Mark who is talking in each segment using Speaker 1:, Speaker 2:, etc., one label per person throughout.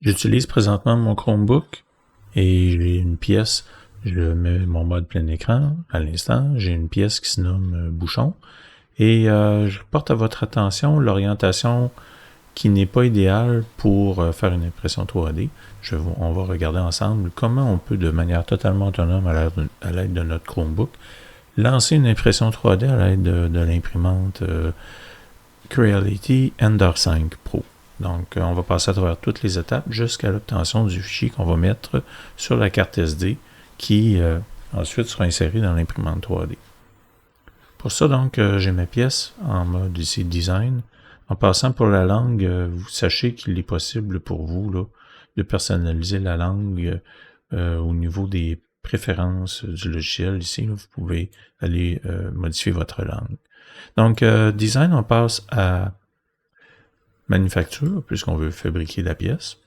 Speaker 1: J'utilise présentement mon Chromebook et j'ai une pièce, je mets mon mode plein écran à l'instant, j'ai une pièce qui se nomme bouchon et je porte à votre attention l'orientation qui n'est pas idéale pour faire une impression 3D. On va regarder ensemble comment on peut de manière totalement autonome à l'aide de notre Chromebook lancer une impression 3D à l'aide de l'imprimante Creality Ender 5 Pro. Donc, on va passer à travers toutes les étapes jusqu'à l'obtention du fichier qu'on va mettre sur la carte SD qui ensuite sera insérée dans l'imprimante 3D. Pour ça, donc, j'ai ma pièce en mode ici Design. En passant pour la langue, vous sachez qu'il est possible pour vous là, de personnaliser la langue au niveau des préférences du logiciel. Ici, là, vous pouvez aller modifier votre langue. Donc, Design, on passe à manufacture, puisqu'on veut fabriquer la pièce.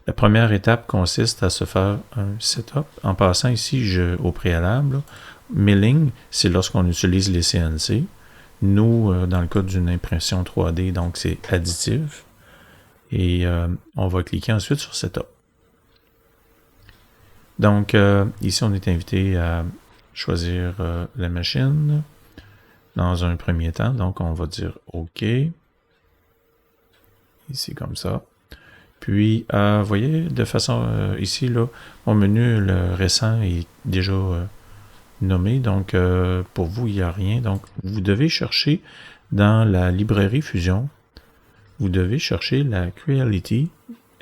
Speaker 1: La première étape consiste à se faire un setup. En passant ici, au préalable, là, milling, c'est lorsqu'on utilise les CNC. Nous, dans le cas d'une impression 3D, donc c'est additif. Et on va cliquer ensuite sur Setup. Donc, ici, on est invité à choisir la machine dans un premier temps. Donc, on va dire OK. Ici, comme ça. Puis, vous voyez, de façon, ici, là, mon menu, le récent est déjà nommé. Donc, pour vous, il n'y a rien. Donc, vous devez chercher dans la librairie Fusion, vous devez chercher la Creality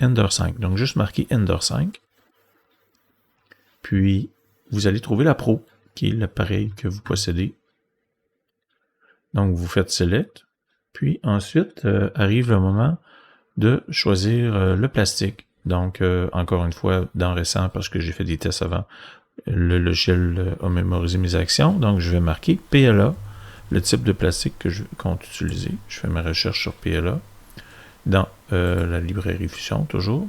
Speaker 1: Ender 5. Donc, juste marquer Ender 5. Puis, vous allez trouver la Pro, qui est l'appareil que vous possédez. Donc, vous faites Select. Puis, ensuite, arrive le moment de choisir le plastique. Donc, encore une fois, dans récent, parce que j'ai fait des tests avant, le logiciel a mémorisé mes actions. Donc, je vais marquer PLA, le type de plastique que je compte utiliser. Je fais ma recherche sur PLA dans la librairie Fusion, toujours.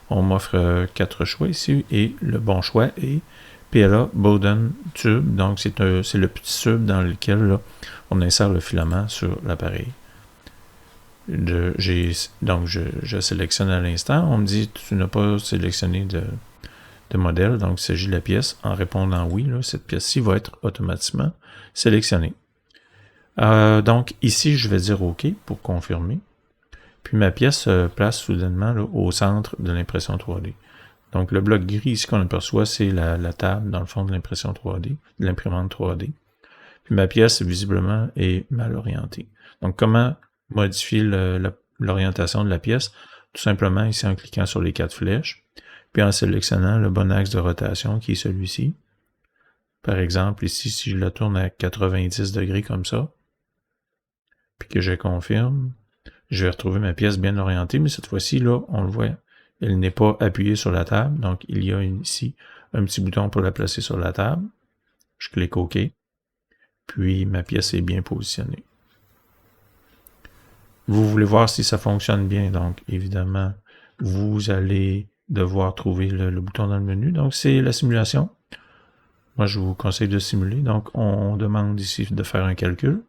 Speaker 1: On m'offre 4 choix ici, et le bon choix est PLA Bowden Tube. Donc, c'est le petit tube dans lequel là, on insère le filament sur l'appareil. Donc, je sélectionne à l'instant. On me dit tu n'as pas sélectionné de modèle, donc il s'agit de la pièce. En répondant oui, là, cette pièce-ci va être automatiquement sélectionnée. Donc, ici, je vais dire OK pour confirmer. Puis ma pièce se place soudainement là, au centre de l'impression 3D. Donc, le bloc gris ici qu'on aperçoit, c'est la table, dans le fond, de l'impression 3D, de l'imprimante 3D. Puis ma pièce, visiblement, est mal orientée. Donc, comment modifier l'orientation de la pièce? Tout simplement ici en cliquant sur les 4 flèches, puis en sélectionnant le bon axe de rotation qui est celui-ci. Par exemple, ici, si je la tourne à 90 degrés comme ça, puis que je confirme, je vais retrouver ma pièce bien orientée, mais cette fois-ci, là, on le voit, elle n'est pas appuyée sur la table, donc il y a ici un petit bouton pour la placer sur la table. Je clique OK. Puis ma pièce est bien positionnée. Vous voulez voir si ça fonctionne bien, donc évidemment, vous allez devoir trouver le bouton dans le menu. Donc c'est la simulation. Moi, je vous conseille de simuler. Donc on demande ici de faire un calcul.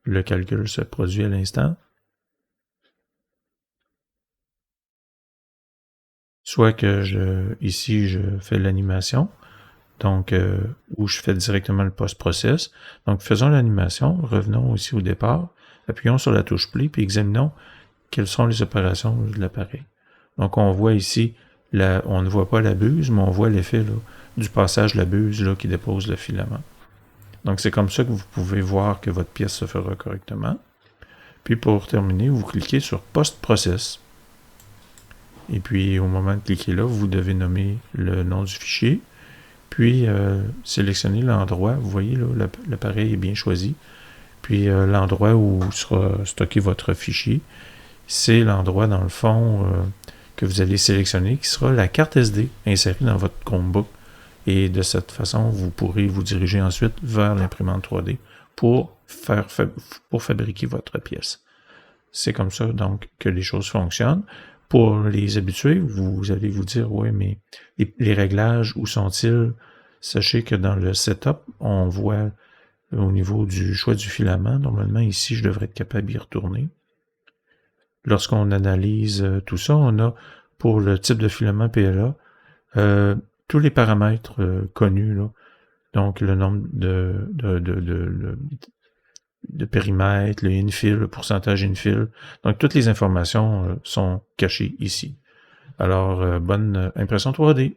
Speaker 1: Le calcul se produit à l'instant. Soit que ici, je fais l'animation. Donc, où je fais directement le post-process. Donc, faisons l'animation, revenons ici au départ, appuyons sur la touche Play, puis examinons quelles sont les opérations de l'appareil. Donc, on voit ici, on ne voit pas la buse, mais on voit l'effet du passage de la buse là, qui dépose le filament. Donc, c'est comme ça que vous pouvez voir que votre pièce se fera correctement. Puis, pour terminer, vous cliquez sur Post-Process. Et puis, au moment de cliquer là, vous devez nommer le nom du fichier. Puis, sélectionnez l'endroit. Vous voyez, là, l'appareil est bien choisi. Puis, l'endroit où sera stocké votre fichier, c'est l'endroit, dans le fond, que vous allez sélectionner, qui sera la carte SD insérée dans votre Chromebook. Et de cette façon, vous pourrez vous diriger ensuite vers l'imprimante 3D pour fabriquer votre pièce. C'est comme ça, donc, que les choses fonctionnent. Pour les habitués, vous allez vous dire, oui, mais les réglages, où sont-ils? Sachez que dans le setup, on voit au niveau du choix du filament, normalement ici, je devrais être capable d'y retourner. lorsqu'on analyse tout ça, on a pour le type de filament PLA tous les paramètres connus, là. Donc le nombre de périmètre, le infill, le pourcentage infill. Donc toutes les informations sont cachées ici. Alors bonne impression 3D.